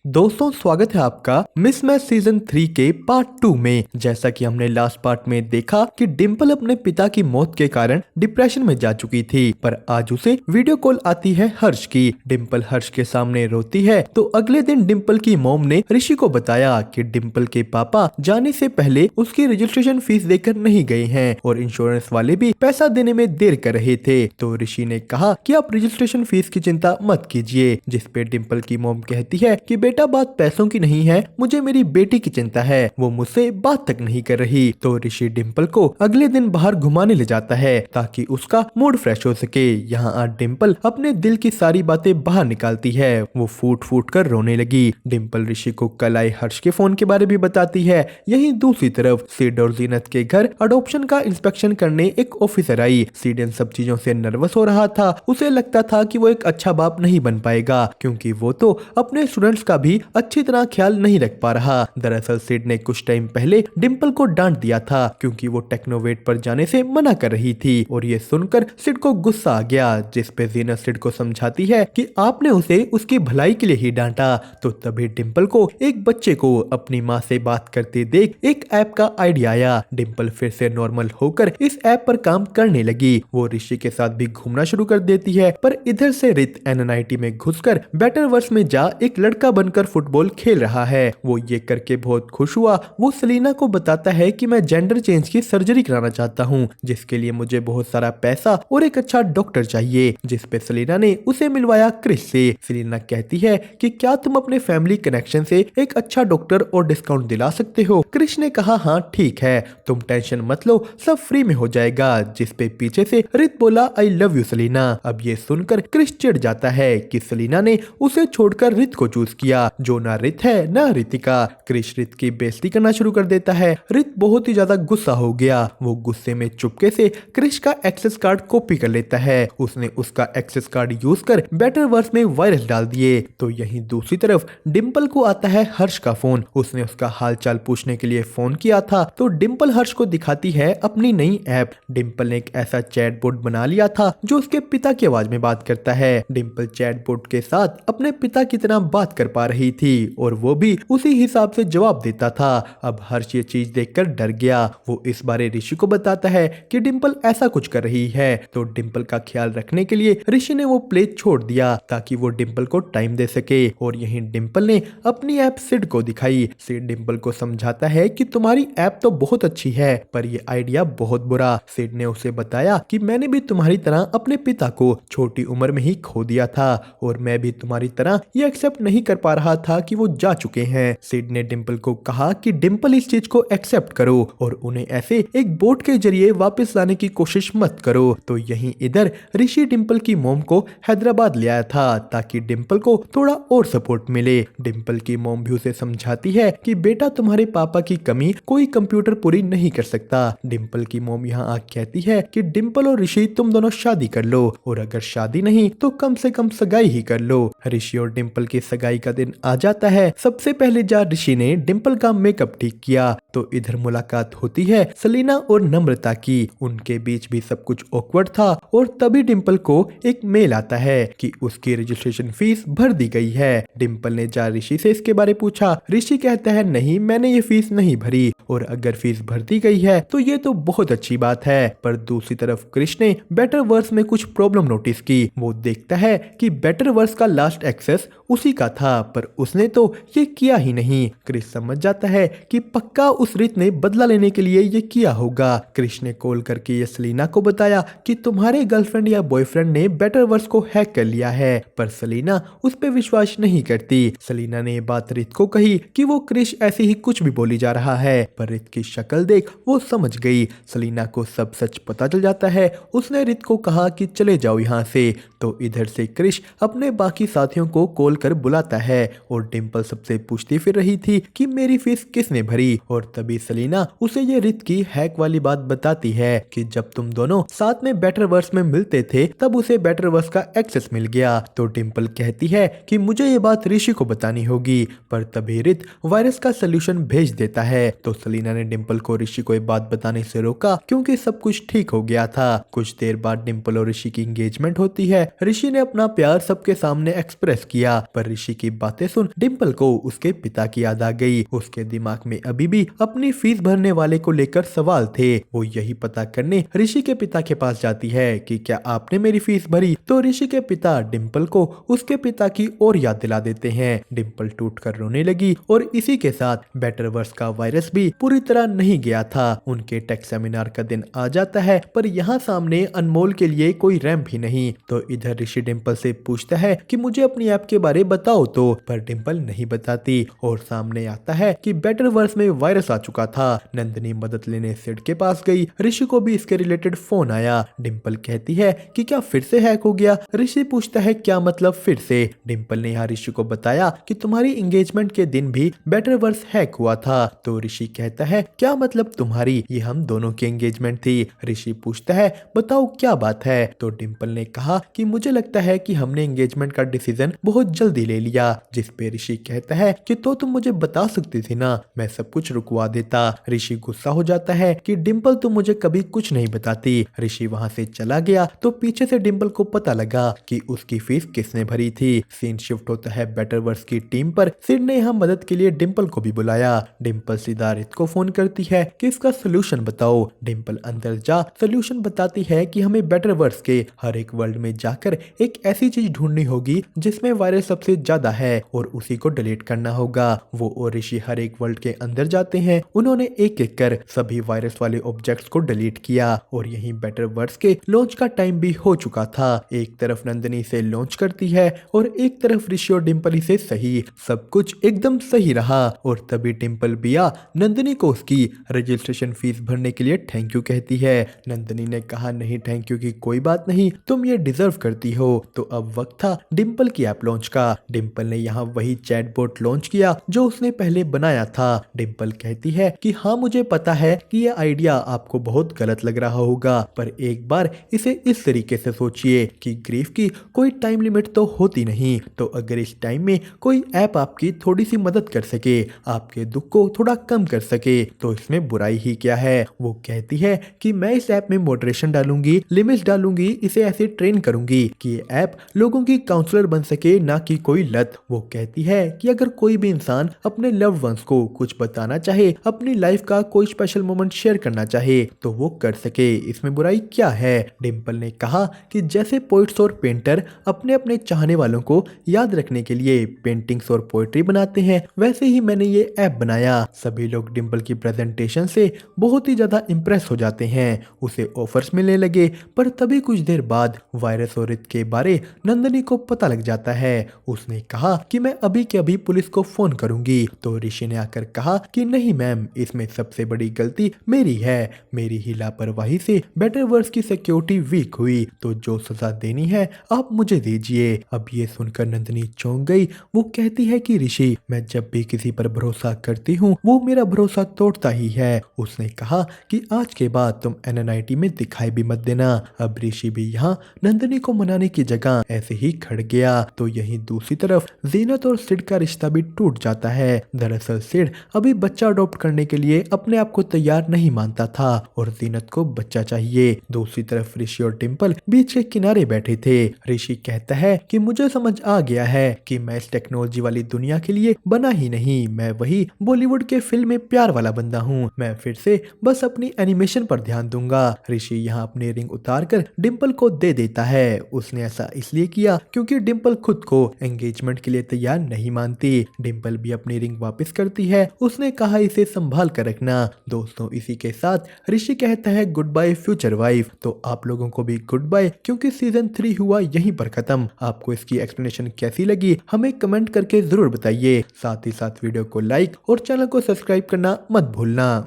दोस्तों स्वागत है आपका मिसमैच सीजन 3 के पार्ट 2 में। जैसा कि हमने लास्ट पार्ट में देखा कि डिम्पल अपने पिता की मौत के कारण डिप्रेशन में जा चुकी थी, पर आज उसे वीडियो कॉल आती है हर्ष की। डिम्पल हर्ष के सामने रोती है तो अगले दिन डिम्पल की मॉम ने ऋषि को बताया कि डिम्पल के पापा जाने से पहले उसकी रजिस्ट्रेशन फीस देकर नहीं गए हैं और इंश्योरेंस वाले भी पैसा देने में देर कर रहे थे। तो ऋषि ने कहा कि आप रजिस्ट्रेशन फीस की चिंता मत कीजिए, जिसपे डिम्पल की मॉम कहती है कि बेटा बात पैसों की नहीं है, मुझे मेरी बेटी की चिंता है, वो मुझसे बात तक नहीं कर रही। तो ऋषि डिम्पल को अगले दिन बाहर घुमाने ले जाता है ताकि उसका मूड फ्रेश हो सके। यहाँ आज डिम्पल अपने दिल की सारी बातें बाहर निकालती है। वो फूट फूट कर रोने लगी। डिम्पल ऋषि को कल आए हर्ष के फोन के बारे भी बताती है। यहीं दूसरी तरफ सिड और जीनत के घर अडॉप्शन का इंस्पेक्शन करने एक ऑफिसर आई। सिड इन सब चीजों से नर्वस हो रहा था। उसे लगता था कि वो एक अच्छा बाप नहीं बन पाएगा क्योंकि वो तो अपने स्टूडेंट्स का भी अच्छी तरह ख्याल नहीं रख पा रहा। दरअसल सिड ने कुछ टाइम पहले डिम्पल को डांट दिया था क्योंकि वो टेक्नोवेट पर जाने से मना कर रही थी और ये सुनकर सिड को गुस्सा आ गया, जिस पे जीनत सिड को समझाती है कि आपने उसे उसकी भलाई के लिए ही डांटा। तो तभी डिम्पल को एक बच्चे को अपनी माँ से बात करते देख एक ऐप का आइडिया आया। डिम्पल फिर से नॉर्मल होकर इस ऐप पर काम करने लगी। वो ऋषि के साथ भी घूमना शुरू कर देती है, पर इधर से रित एनएनआईटी में घुसकर बैटर वर्स में जा एक लड़का बनकर फुटबॉल खेल रहा है। वो ये करके बहुत खुश हुआ। वो सलीना को बताता है कि मैं जेंडर चेंज की सर्जरी कराना चाहता हूँ, जिसके लिए मुझे बहुत सारा पैसा और एक अच्छा डॉक्टर चाहिए, जिसपे सलीना ने उसे मिलवाया क्रिस से। सलीना कहती है कि क्या तुम अपने फैमिली कनेक्शन से एक अच्छा डॉक्टर और डिस्काउंट दिला सकते हो। क्रिस ने कहा हाँ ठीक है, तुम टेंशन मत लो, सब फ्री में हो जाएगा, जिसपे पीछे से रित बोला आई लव यू सलीना। अब ये सुनकर क्रिस चिढ़ जाता है कि सलीना ने उसे छोड़कर रित को चूज किया, जो ना रित है ना रितिका। क्रिस रित की बेइज्जती करना शुरू कर देता है। रित बहुत ही ज्यादा गुस्सा हो गया। वो गुस्से में चुपके से क्रिस का एक्सेस कार्ड कॉपी कर लेता है। उसने उसका एक्सेस कार्ड यूज कर बेटर वर्स में वायरस डाल दिए। तो यहीं दूसरी तरफ डिम्पल को आता है हर्ष का फोन। उसने उसका हालचाल पूछने के लिए फोन किया था। तो डिम्पल हर्ष को दिखाती है अपनी नई ऐप। डिम्पल ने एक ऐसा चैटबॉट बना लिया था जो उसके पिता की आवाज में बात करता है। डिम्पल चैटबॉट के साथ अपने पिता की तरह बात कर पा रही थी और वो भी उसी हिसाब से जवाब देता था। अब हर्ष ये चीज देखकर डर गया। वो इस बारे ऋषि को बताता है कि डिम्पल ऐसा कुछ कर रही है। तो डिम्पल का ख्याल रखने के लिए ऋषि ने वो प्ले छोड़ दिया ताकि वो डिम्पल को टाइम दे सके। और यहीं डिम्पल ने अपनी ऐप सिड को दिखाई। सिड डिम्पल को समझाता है कि तुम्हारी ऐप तो बहुत अच्छी है, पर ये आइडिया बहुत बुरा। सिड ने उसे बताया कि मैंने भी तुम्हारी तरह अपने पिता को छोटी उम्र में ही खो दिया था और मैं भी तुम्हारी तरह ये एक्सेप्ट नहीं कर पा रहा था कि वो जा चुके हैं। सिड ने डिम्पल को कहा कि डिम्पल इस चीज को एक्सेप्ट करो और उन्हें ऐसे एक बोट के जरिए वापस लाने की कोशिश मत करो। तो यहीं इधर ऋषि डिम्पल की मॉम को हैदराबाद ले आया था ताकि डिम्पल को थोड़ा और सपोर्ट मिले। डिम्पल की मॉम भी उसे समझाती है कि बेटा तुम्हारे पापा की कमी कोई कंप्यूटर पूरी नहीं कर सकता। डिम्पल की मॉम यहाँ आ कहती है कि डिम्पल और ऋषि तुम दोनों शादी कर लो और अगर शादी नहीं तो कम से कम सगाई ही कर लो। ऋषि और डिम्पल की सगाई का दिन आ जाता है। सबसे पहले जा ऋषि ने डिम्पल का मेकअप ठीक किया। तो इधर मुलाकात होती है सलीना और नम्रता की। उनके बीच भी सब कुछ ऑकवर्ड था और तभी डिम्पल को एक मेल आता है कि उसकी रजिस्ट्रेशन फीस भर दी गई है। डिम्पल ने जा ऋषि से इसके बारे पूछा। ऋषि कहता है नहीं, मैंने ये फीस नहीं भरी और अगर फीस भर दी गई है तो ये तो बहुत अच्छी बात है। पर दूसरी तरफ क्रिश ने बेटर वर्स में कुछ प्रॉब्लम नोटिस की। वो देखता है कि बेटर वर्स का लास्ट एक्सेस उसी का था, पर उसने तो ये किया ही नहीं। क्रिश समझ जाता है कि पक्का उस रित ने बदला लेने के लिए ये किया होगा। क्रिश ने कॉल करके ये सलीना को बताया कि तुम्हारे गर्लफ्रेंड या बॉयफ्रेंड ने बेटर वर्स को हैक कर लिया है, पर सलीना उस पर विश्वास नहीं करती। सलीना ने ये बात रित को कही कि वो क्रिश ऐसे ही कुछ भी बोली जा रहा है, पर रित की शक्ल देख वो समझ गई। सलीना को सब सच पता चल जाता है। उसने रित को कहा कि चले जाओ यहाँ से। तो इधर से क्रिश अपने बाकी साथियों को कॉल कर बुलाता है और डिम्पल सबसे पूछती फिर रही थी कि मेरी फीस किसने भरी। और तभी सलीना उसे ये रित की हैक वाली बात बताती है कि जब तुम दोनों साथ में बेटर वर्स में मिलते थे तब उसे बेटर वर्स का एक्सेस मिल गया। तो डिम्पल कहती है कि मुझे ये बात ऋषि को बतानी होगी, पर तभी रित वायरस का सोल्यूशन भेज देता है। तो सलीना ने डिम्पल को ऋषि को ये बात बताने से रोका क्योंकि सब कुछ ठीक हो गया था। कुछ देर बाद डिम्पल और ऋषि की एंगेजमेंट होती है। ऋषि ने अपना प्यार सबके सामने एक्सप्रेस किया, पर ऋषि की बात बातें सुन डिम्पल को उसके पिता की याद आ गई। उसके दिमाग में अभी भी अपनी फीस भरने वाले को लेकर सवाल थे। वो यही पता करने ऋषि के पिता के पास जाती है कि क्या आपने मेरी फीस भरी। तो ऋषि के पिता डिम्पल को उसके पिता की और याद दिला देते हैं। डिम्पल टूट कर रोने लगी और इसी के साथ बेटरवर्स का वायरस भी पूरी तरह नहीं गया था। उनके टेक सेमिनार का दिन आ जाता है, पर यहाँ सामने अनमोल के लिए कोई रैंप भी नहीं। तो इधर ऋषि डिम्पल से पूछता है कि मुझे अपनी ऐप के बारे बताओ तो, पर डिम्पल नहीं बताती और सामने आता है कि बेटरवर्स में वायरस आ चुका था। नंदिनी मदद लेने सिड के पास गई। ऋषि को भी इसके रिलेटेड फोन आया। डिम्पल कहती है कि क्या फिर से हैक हो गया। ऋषि पूछता है क्या मतलब फिर से। डिम्पल ने यहाँ ऋषि को बताया कि तुम्हारी एंगेजमेंट के दिन भी बेटरवर्स हैक हुआ था। तो ऋषि कहता है क्या मतलब तुम्हारी, ये हम दोनों की एंगेजमेंट थी। ऋषि पूछता है बताओ क्या बात है। तो डिम्पल ने कहा कि मुझे लगता है कि हमने एंगेजमेंट का डिसीजन बहुत जल्दी ले लिया। जिस पे ऋषि कहता है कि तो तुम मुझे बता सकती थी ना, मैं सब कुछ रुकवा देता। ऋषि गुस्सा हो जाता है कि डिम्पल तुम मुझे कभी कुछ नहीं बताती। ऋषि वहां से चला गया तो पीछे से डिम्पल को पता लगा कि उसकी फीस किसने भरी थी। सीन शिफ्ट होता है बेटरवर्स की टीम पर। सिड ने यहाँ मदद के लिए डिम्पल को भी बुलाया। डिम्पल सीधा रित को फोन करती है कि इसका सोल्यूशन बताओ। डिम्पल अंदर जा सोल्यूशन बताती है कि हमें बेटरवर्स के हर एक वर्ल्ड में जाकर एक ऐसी चीज ढूंढनी होगी जिसमें वायरस सबसे ज्यादा है और उसी को डिलीट करना होगा। वो और ऋषि हर एक वर्ल्ड के अंदर जाते हैं। उन्होंने एक एक कर सभी वायरस वाले ऑब्जेक्ट्स को डिलीट किया और यही बेटरवर्स के लॉन्च का टाइम भी हो चुका था। एक तरफ नंदिनी से लॉन्च करती है और एक तरफ ऋषि और डिम्पल ही से सही। सब कुछ एकदम सही रहा और तभी डिम्पल बिया नंदिनी को उसकी रजिस्ट्रेशन फीस भरने के लिए थैंक यू कहती है। नंदिनी ने कहा नहीं थैंक यू की कोई बात नहीं, तुम ये डिजर्व करती हो। तो अब वक्त था डिम्पल की ऐप लॉन्च का। डिम्पल ने यहाँ वही चैटबॉट लॉन्च किया जो उसने पहले बनाया था। डिम्पल कहती है कि हाँ मुझे पता है कि ये आइडिया आपको बहुत गलत लग रहा होगा, पर एक बार इसे इस तरीके से सोचिए कि ग्रीफ की कोई टाइम लिमिट तो होती नहीं। तो अगर इस टाइम में कोई ऐप आपकी थोड़ी सी मदद कर सके, आपके दुख को थोड़ा कम कर सके, तो इसमें बुराई ही क्या है। वो कहती है कि मैं इस ऐप में मॉडरेशन डालूंगी, लिमिट्स डालूंगी, इसे ऐसे ट्रेन करूंगी कि ये ऐप लोगों की काउंसलर बन सके, ना कि कोई लत। वो कहती है कि अगर कोई भी इंसान अपने लव्ड वंस को कुछ बताना चाहे, अपनी लाइफ का कोई स्पेशल मोमेंट शेयर करना चाहे, तो वो कर सके, इसमें बुराई क्या है। डिम्पल ने कहा कि जैसे पोइट्स और पेंटर अपने अपने चाहने वालों को याद रखने के लिए पेंटिंग्स और पोएट्री बनाते हैं, वैसे ही मैंने ये ऐप बनाया। सभी लोग डिम्पल की प्रेजेंटेशन से बहुत ही ज्यादा इम्प्रेस हो जाते हैं। उसे ऑफर्स मिलने लगे, पर तभी कुछ देर बाद वायरस और रित के बारे नंदिनी को पता लग जाता है। उसने कहा कि मैं अभी के अभी पुलिस को फोन करूंगी। तो ऋषि ने आकर कहा कि नहीं मैम, इसमें सबसे बड़ी गलती मेरी है। मेरी ही लापरवाही से बेटरवर्स की सिक्योरिटी वीक हुई, तो जो सजा देनी है आप मुझे दीजिए। अब ये सुनकर नंदिनी चौंक गई। वो कहती है कि ऋषि, मैं जब भी किसी पर भरोसा करती हूँ वो मेरा भरोसा तोड़ता ही है। उसने कहा कि आज के बाद तुम NNIT में दिखाई भी मत देना। अब ऋषि भी यहाँ नंदिनी को मनाने की जगह ऐसे ही खड़ गया। तो यहीं दूसरी तरफ जीनत और सिड का रिश्ता भी टूट जाता है। दरअसल सिड अभी बच्चा अडॉप्ट करने के लिए अपने आप को तैयार नहीं मानता था और जीनत को बच्चा चाहिए। दूसरी तरफ ऋषि और डिम्पल बीच के किनारे बैठे थे। ऋषि कहता है कि मुझे समझ आ गया है कि मैं इस टेक्नोलॉजी वाली दुनिया के लिए बना ही नहीं, मैं वही बॉलीवुड के फिल्म में प्यार वाला बंदा हूँ। मैं फिर से बस अपनी एनिमेशन पर ध्यान दूंगा। ऋषि यहाँ अपनी रिंग उतार कर डिम्पल को दे देता है। उसने ऐसा इसलिए किया क्योंकि डिम्पल खुद को एंगेजमेंट के लिए तैयार नहीं मानती। डिम्पल भी अपनी रिंग वापस करती है। उसने कहा इसे संभाल कर रखना। दोस्तों इसी के साथ ऋषि कहता है गुड बाय फ्यूचर वाइफ। तो आप लोगों को भी गुड बाय, क्योंकि सीजन 3 हुआ यहीं पर खत्म। आपको इसकी एक्सप्लेनेशन कैसी लगी हमें कमेंट करके जरूर बताइए। साथ ही साथ वीडियो को लाइक और चैनल को सब्सक्राइब करना मत भूलना।